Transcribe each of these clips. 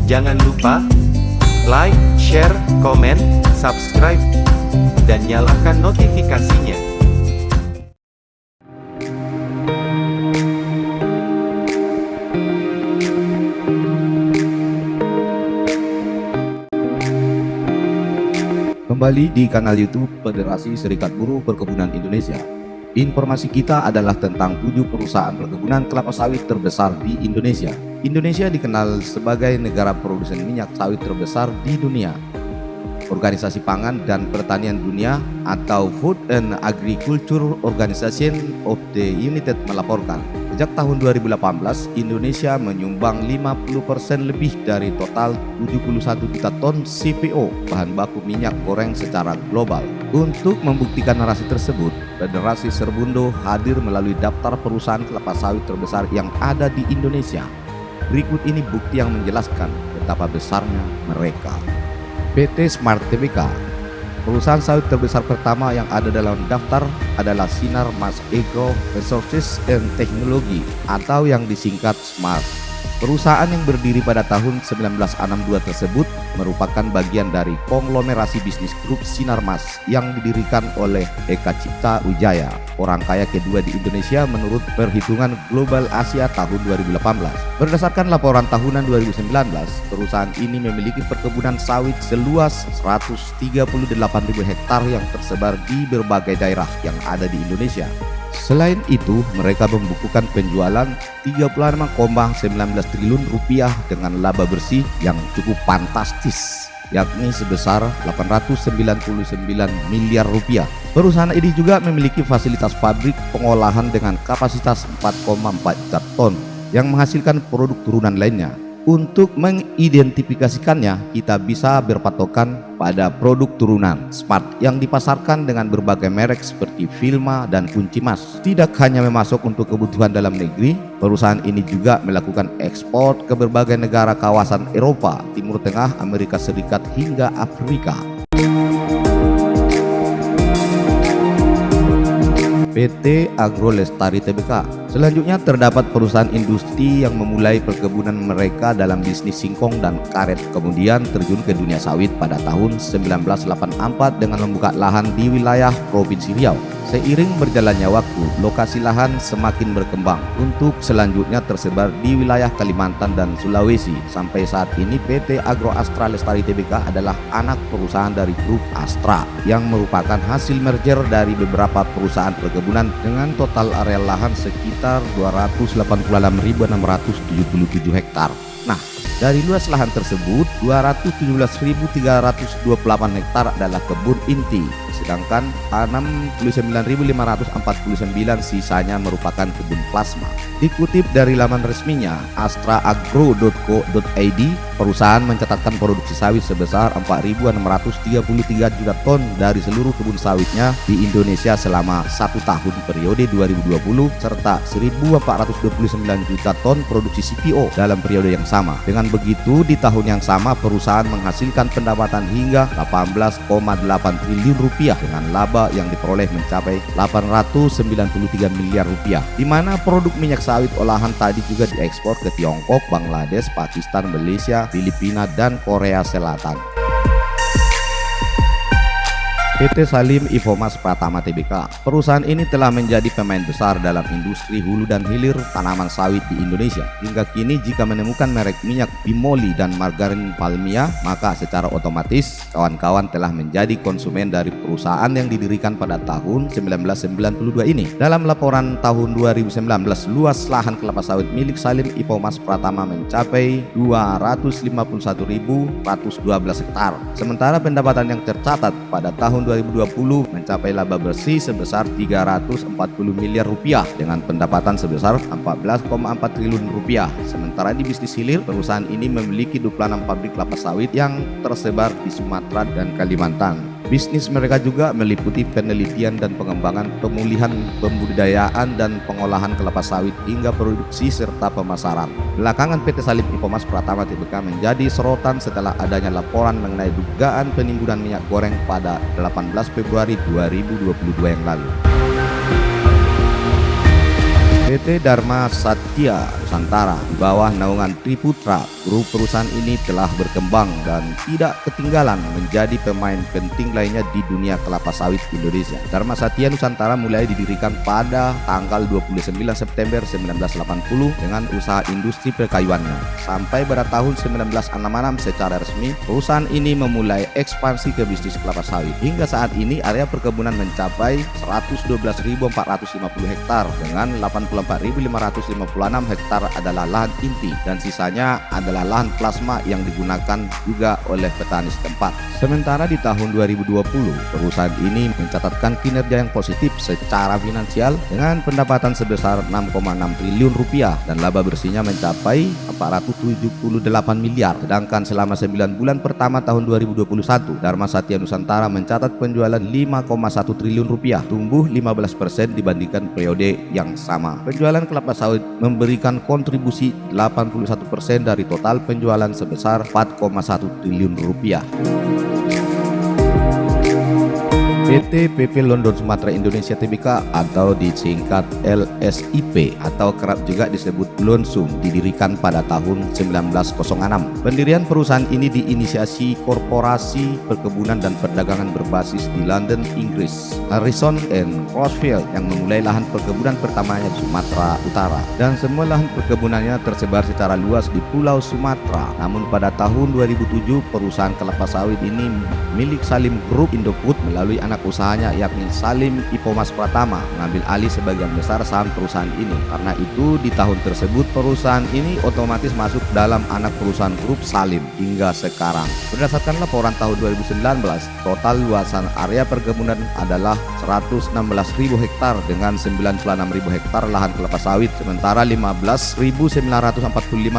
Jangan lupa like, share, komen, subscribe, dan nyalakan notifikasinya. Kembali di kanal YouTube Federasi Serikat Buruh Perkebunan Indonesia. Informasi kita adalah tentang 7 perusahaan perkebunan kelapa sawit terbesar di Indonesia. Indonesia dikenal sebagai negara produsen minyak sawit terbesar di dunia. Organisasi Pangan dan Pertanian Dunia atau Food and Agriculture Organization of the United melaporkan, sejak tahun 2018 Indonesia menyumbang 50% lebih dari total 71 juta ton CPO bahan baku minyak goreng secara global. Untuk membuktikan narasi tersebut, Federasi Serbundo hadir melalui daftar perusahaan kelapa sawit terbesar yang ada di Indonesia. Berikut ini bukti yang menjelaskan betapa besarnya mereka. PT Smart Tbk, perusahaan sawit terbesar pertama yang ada dalam daftar adalah Sinar Mas Agro Resources and Technology atau yang disingkat SMART. Perusahaan yang berdiri pada tahun 1962 tersebut merupakan bagian dari konglomerasi bisnis grup Sinarmas yang didirikan oleh Eka Cipta Wijaya, orang kaya kedua di Indonesia menurut perhitungan Global Asia tahun 2018. Berdasarkan laporan tahunan 2019, perusahaan ini memiliki perkebunan sawit seluas 138.000 hektar yang tersebar di berbagai daerah yang ada di Indonesia. Selain itu, mereka membukukan penjualan 36,19 triliun rupiah dengan laba bersih yang cukup fantastis, yakni sebesar 899 miliar rupiah. Perusahaan ini juga memiliki fasilitas pabrik pengolahan dengan kapasitas 4,4 juta ton yang menghasilkan produk turunan lainnya. Untuk mengidentifikasikannya, kita bisa berpatokan pada produk turunan Smart yang dipasarkan dengan berbagai merek seperti Vilma dan Kunci Mas. Tidak hanya memasok untuk kebutuhan dalam negeri, perusahaan ini juga melakukan ekspor ke berbagai negara kawasan Eropa, Timur Tengah, Amerika Serikat hingga Afrika. PT Agro Lestari Tbk. Selanjutnya terdapat perusahaan industri yang memulai perkebunan mereka dalam bisnis singkong dan karet, kemudian terjun ke dunia sawit pada tahun 1984 dengan membuka lahan di wilayah Provinsi Riau. Seiring berjalannya waktu, lokasi lahan semakin berkembang untuk selanjutnya tersebar di wilayah Kalimantan dan Sulawesi. Sampai saat ini PT Agro Astra Lestari Tbk adalah anak perusahaan dari grup Astra yang merupakan hasil merger dari beberapa perusahaan perkebunan dengan total area lahan sekitar 286.677 hektar. Nah, dari luas lahan tersebut, 217.328 hektar adalah kebun inti, sedangkan 69.549 sisanya merupakan kebun plasma. Dikutip dari laman resminya astraagro.co.id, perusahaan mencatatkan produksi sawit sebesar 4.633 juta ton dari seluruh kebun sawitnya di Indonesia selama 1 tahun periode 2020 serta 1.429 juta ton produksi CPO dalam periode yang sama. Dengan begitu, di tahun yang sama perusahaan menghasilkan pendapatan hingga 18,8 triliun rupiah dengan laba yang diperoleh mencapai 893 miliar rupiah, di mana produk minyak sawit olahan tadi juga diekspor ke Tiongkok, Bangladesh, Pakistan, Malaysia, Filipina, dan Korea Selatan. PT Salim Infomas Pratama Tbk. Perusahaan ini telah menjadi pemain besar dalam industri hulu dan hilir tanaman sawit di Indonesia. Hingga kini jika menemukan merek minyak Bimoli dan margarin Palmia, maka secara otomatis kawan-kawan telah menjadi konsumen dari perusahaan yang didirikan pada tahun 1992 ini. Dalam laporan tahun 2019, luas lahan kelapa sawit milik Salim Infomas Pratama mencapai 251.112 hektar. Sementara pendapatan yang tercatat pada tahun 2020 mencapai laba bersih sebesar 340 miliar rupiah dengan pendapatan sebesar 14,4 triliun rupiah. Sementara di bisnis hilir, perusahaan ini memiliki 26 pabrik kelapa sawit yang tersebar di Sumatera dan Kalimantan. Bisnis mereka juga meliputi penelitian dan pengembangan, pemulihan, pembudidayaan dan pengolahan kelapa sawit hingga produksi serta pemasaran. Belakangan PT Salim Infomas Pratama Tbk menjadi sorotan setelah adanya laporan mengenai dugaan penimbunan minyak goreng pada 18 Februari 2022 yang lalu. PT Dharma Satya Nusantara di bawah naungan Triputra, grup perusahaan ini telah berkembang dan tidak ketinggalan menjadi pemain penting lainnya di dunia kelapa sawit Indonesia. Dharma Satya Nusantara mulai didirikan pada tanggal 29 September 1980 dengan usaha industri perkayuannya. Sampai pada tahun 1966 secara resmi, perusahaan ini memulai ekspansi ke bisnis kelapa sawit. Hingga saat ini area perkebunan mencapai 112.450 hektar dengan 84.556 hektar adalah lahan inti dan sisanya adalah lahan plasma yang digunakan juga oleh petani setempat. Sementara di tahun 2020, perusahaan ini mencatatkan kinerja yang positif secara finansial dengan pendapatan sebesar 6,6 triliun rupiah dan laba bersihnya mencapai 478 miliar. Sedangkan selama 9 bulan pertama tahun 2021, Dharma Satya Nusantara mencatat penjualan 5,1 triliun rupiah, tumbuh 15% dibandingkan periode yang sama. Penjualan kelapa sawit memberikan kontribusi 81% dari total penjualan sebesar 4,1 triliun rupiah. PT PP London Sumatera Indonesia Tbk atau disingkat LSIP atau kerap juga disebut Lonsum didirikan pada tahun 1906. Pendirian perusahaan ini diinisiasi Korporasi Perkebunan dan Perdagangan berbasis di London, Inggris, Harrison and Crossfield yang memulai lahan perkebunan pertamanya di Sumatera Utara dan semua lahan perkebunannya tersebar secara luas di Pulau Sumatera. Namun pada tahun 2007 perusahaan kelapa sawit ini milik Salim Group Indofood melalui anak usahanya yakni Salim Ipomas Pratama mengambil alih sebagian besar saham perusahaan ini. Karena itu di tahun tersebut perusahaan ini otomatis masuk dalam anak perusahaan grup Salim hingga sekarang. Berdasarkan laporan tahun 2019, total luasan area perkebunan adalah 116.000 hektar dengan 96.000 hektar lahan kelapa sawit, sementara 15.945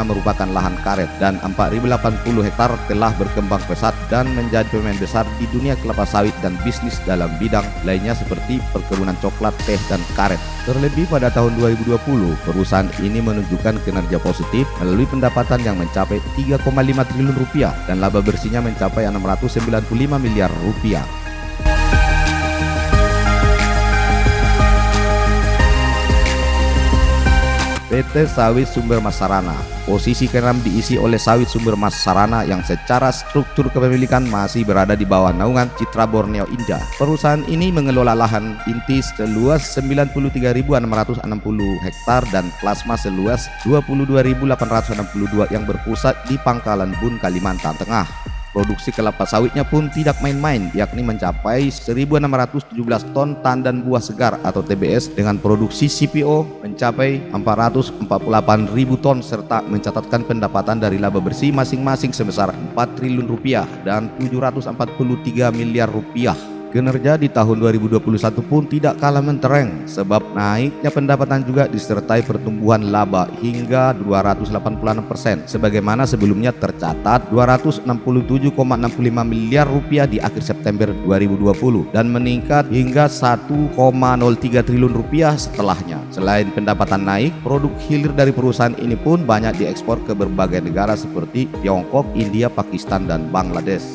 merupakan lahan karet dan 4.080 hektar telah berkembang pesat dan menjadi pemain besar di dunia kelapa sawit dan bisnis dalam bidang lainnya seperti perkebunan coklat, teh, dan karet. Terlebih pada tahun 2020, perusahaan ini menunjukkan kinerja positif melalui pendapatan yang mencapai 3,5 triliun rupiah dan laba bersihnya mencapai 695 miliar rupiah. PT Sawit Sumber Mas Sarana. Posisi ke-6 diisi oleh Sawit Sumber Mas Sarana yang secara struktur kepemilikan masih berada di bawah naungan Citra Borneo Indah. Perusahaan ini mengelola lahan inti seluas 93.660 hektar dan plasma seluas 22.862 yang berpusat di Pangkalan Bun, Kalimantan Tengah. Produksi kelapa sawitnya pun tidak main-main, yakni mencapai 1.617 ton tandan buah segar atau TBS dengan produksi CPO mencapai 448.000 ton serta mencatatkan pendapatan dari laba bersih masing-masing sebesar 4 triliun rupiah dan 743 miliar rupiah. Kinerja di tahun 2021 pun tidak kalah mentereng sebab naiknya pendapatan juga disertai pertumbuhan laba hingga 286% sebagaimana sebelumnya tercatat 267,65 miliar rupiah di akhir September 2020 dan meningkat hingga 1,03 triliun rupiah setelahnya. Selain pendapatan naik, produk hilir dari perusahaan ini pun banyak diekspor ke berbagai negara seperti Tiongkok, India, Pakistan, dan Bangladesh.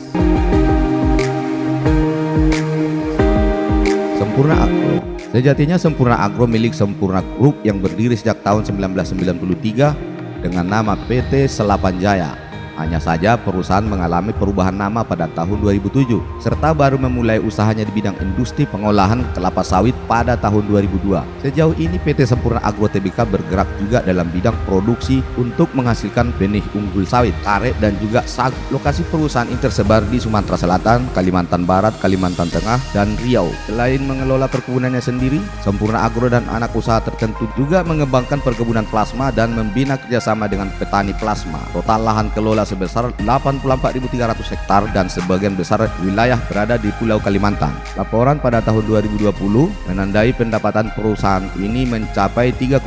Sempurna Agro. Sejatinya Sempurna Agro milik Sempurna Group yang berdiri sejak tahun 1993 dengan nama PT Selapan Jaya. Hanya saja perusahaan mengalami perubahan nama pada tahun 2007 serta baru memulai usahanya di bidang industri pengolahan kelapa sawit pada tahun 2002. Sejauh ini PT Sempurna Agro Tbk bergerak juga dalam bidang produksi untuk menghasilkan benih unggul sawit, karet, dan juga sagu. Lokasi perusahaan ini tersebar di Sumatera Selatan, Kalimantan Barat, Kalimantan Tengah, dan Riau. Selain mengelola perkebunannya sendiri, Sempurna Agro dan anak usaha tertentu juga mengembangkan perkebunan plasma dan membina kerjasama dengan petani plasma. Total lahan kelola sebesar 84.300 hektar dan sebagian besar wilayah berada di Pulau Kalimantan. Laporan pada tahun 2020 menandai pendapatan perusahaan ini mencapai 3,5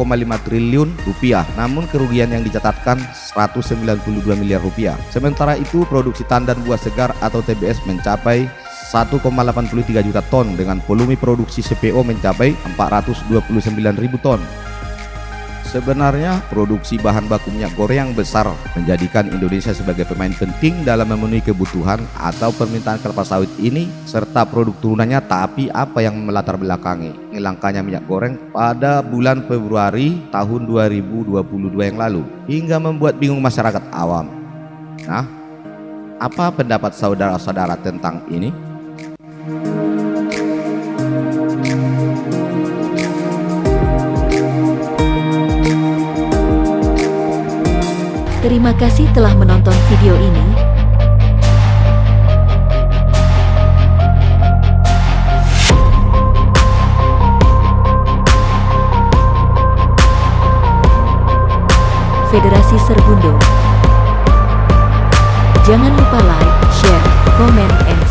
triliun rupiah, namun kerugian yang dicatatkan 192 miliar rupiah. Sementara itu produksi tandan buah segar atau TBS mencapai 1,83 juta ton dengan volume produksi CPO mencapai 429.000 ton. Sebenarnya, produksi bahan baku minyak goreng yang besar menjadikan Indonesia sebagai pemain penting dalam memenuhi kebutuhan atau permintaan kelapa sawit ini serta produk turunannya. Tapi apa yang melatar belakangi langkanya minyak goreng pada bulan Februari tahun 2022 yang lalu hingga membuat bingung masyarakat awam? Nah, apa pendapat saudara-saudara tentang ini? Terima kasih telah menonton video ini. Federasi Serbundo. Jangan lupa like, share, komen, and